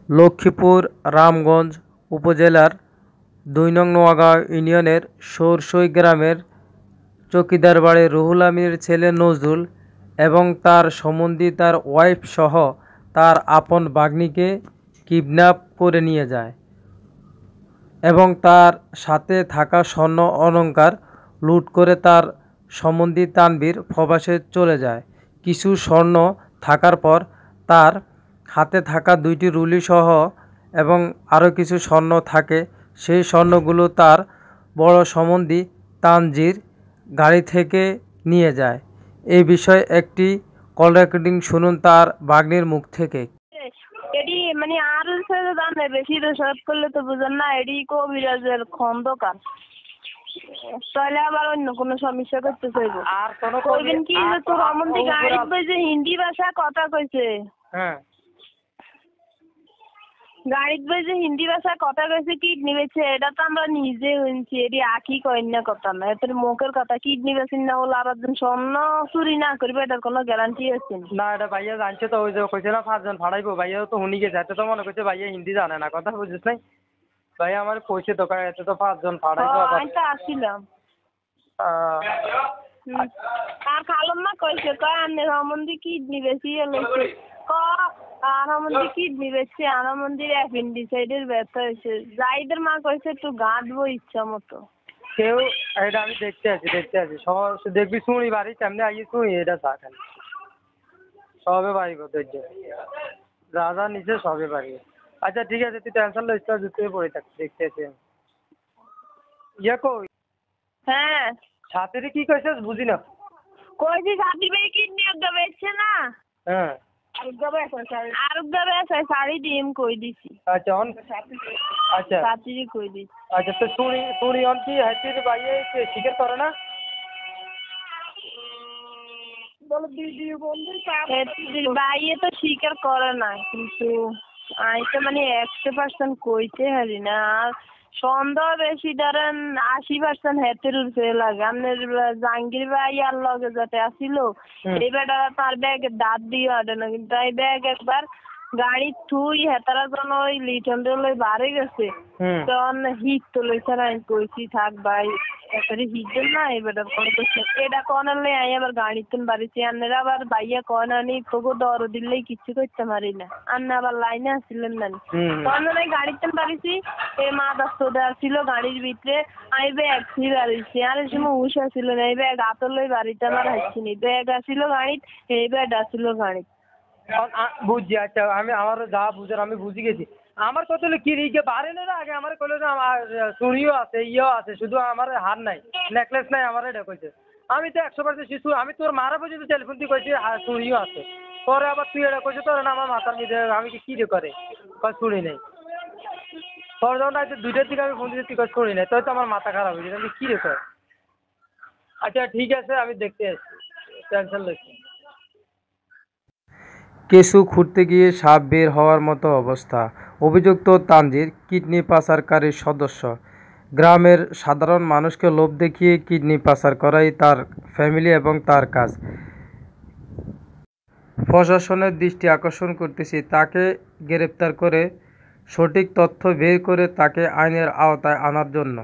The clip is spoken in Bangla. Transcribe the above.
লক্ষ্মীপুর রামগঞ্জ উপজেলার ২ নং নোয়াগাঁও ইউনিয়নের সরসই গ্রামের চৌকিদার বাড়ির রুহুল আমিনের ছেলে নজরুল এবং তার সম্বন্ধী তার ওয়াইফ সহ তার আপন ভাগ্নিকে কিডন্যাপ করে নিয়ে যায় এবং তার সাথে থাকা স্বর্ণ অলংকার লুট করে তার সম্বন্ধী তানভীর প্রবাসে চলে যায়। কিছু স্বর্ণ থাকার পর তার হাতে থাকা ২টি রুলি সহ এবং আরও কিছু স্বর্ণ থাকে। সেই স্বর্ণগুলো তার বড় সম্বন্ধী তানজির গাড়ি থেকে নিয়ে যায়। এই বিষয়ে একটি কল রেকর্ডিং শুনুন তার ভাগ্নির মুখ থেকে। এডি মানে আর সাথে দাম বেশি তো শর্ট করলে তো বুঝেন না, এডি কবিরাজের খন্দকার, তাহলে আবার অন্য কোনো সমস্যা করতে চাইবো। আর কোনো কইবেন কি যে তোর অমন্তি গাড়ি বইছে হিন্দি ভাষা কথা কইছে। হ্যাঁ, গাড়িত বইছে হিন্দি ভাষা কথা কইছে, কিডনি বেছে এটা তো আমরা নিজে শুনছি, এডি আকি কইন না কথা না, এত মুখের কথা। কিডনি বেছেন না হলে আর একজন স্বর্ণ চুরি না করবে এটার কোনো গ্যারান্টি আছে না? এটা ভাইয়া জানছে তো, ওই যে কইছে না 5 জন ফাড়াইবো, ভাইয়া তো শুনি গেছে, এত তো মনে করছে ভাইয়া হিন্দি জানে না, কথা বুঝিস নাই? ভাইয়া আমার কইছে তো এত তো 5 জন ফাড়াইবো। আমি তো আসছিলাম। আর খালম না কইছে কয় আমি সম্বন্ধে কিডনি বেশি লইছে, আর আমাদের কিডনি বেশি, আর আমাদের অ্যাপেন্ডিসাইডের ব্যথা হয়েছে। জাইদের মা কইছে একটু গাঁটবো ইচ্ছা মতো। কেউ এটা আমি দেখতে আছি সব দেখবি শুনি বাড়ি সামনে আইয়ে শুনি এটা চা খালি সবে বাড়িব ধৈর্য যা নিচে সবে বাড়িব। আচ্ছা ঠিক আছে, তুই টেনশন লইস না, তুই পড়ে থাক, দেখতে আছি আমি। ইয়ে কই? হ্যাঁ, ছাত্রী কি কইছিস বুঝি না। কইছি ছাত্রী ভাই কিডনি একটা বেচছে না। হ্যাঁ, আরুগা শাড়ি ডিম কই দিছি। আচ্ছা অন আচ্ছা সাথী কই দিছি। আচ্ছা তো শুনি অন কি হাতির ভাইয়ে স্বীকার করে না? বলে দিদি বন্ধু ভাইয়ে তো স্বীকার করে না, কিন্তু আইতে মানে 100% কইতে হারি না। সন্দেহ বেশি, ধরেন 80% হেতের উপরে লাগে। আপনার জাহাঙ্গীর ভাই আর লগে যাতে আসিল এই বেটা তার ব্যাগে দাঁত দিয়ে আটে না, কিন্তু এই ব্যাগ একবার গাড়ি থুই হেতারা জন ওই লিটন লই বাড়ে গেছে তখন হিট তো লইছে না। আমি কইছি থাক ভাই এতারে হিট দেন না, এই বেটার কোনো কইছে এটা কোন আনলে আই আবার গাড়িতে বাড়িতে আনলে আবার ভাইয়া কোন আনি তোকে দর দিলেই কিছু করতে পারি না। আন্না আবার লাইনে আসছিলেন না তখন আমি গাড়িতে বাড়িছি, এই মা দাস্তদা ছিল গাড়ির ভিতরে, আমি ব্যাগ ছিল বাড়িছি আর এই সময় হুশ আসছিল না, এই ব্যাগ আতর লই বাড়িতে আমার হাসছিনি, ব্যাগ আসিল গাড়িত, এই ব্যাগ আসিল গাড়িত। বুঝছি, আচ্ছা আমি আমার যা বুঝার আমি বুঝি গেছি। আমার কত কি রিকে বাড়ে না আগে আমার কইলো যে আমার চুড়িও আছে ইয়েও আছে, শুধু আমার হার নাই নেকলেস নাই, আমার এটা কইছে। আমি তো 100% শিশু, আমি তোর মারা পর্যন্ত টেলিফোন দিয়ে কইছি চুড়িও আছে, পরে আবার তুই এটা কইছে তোর না আমার মাথার মধ্যে আমি কি রে করে চুড়ি নেই। তোর যখন রাতে 2টার দিকে আমি ফোন দিতে তুই চুড়ি নেই, তাই তো আমার মাথা খারাপ হয়ে যায়, আমি কি রে কর। আচ্ছা ঠিক আছে আমি দেখতে আসছি, টেনশন লইছি। কেঁচু খুঁড়তে গিয়ে সাপ বের হওয়ার মতো অবস্থা। অভিযুক্ত তানজির কিডনি পাচারকারীর সদস্য। গ্রামের সাধারণ মানুষকে লোভ দেখিয়ে কিডনি পাচার করাই তার ফ্যামিলি এবং তার কাজ। প্রশাসনের দৃষ্টি আকর্ষণ করতেছি, তাকে গ্রেপ্তার করে সঠিক তথ্য বের করে তাকে আইনের আওতায় আনার জন্য।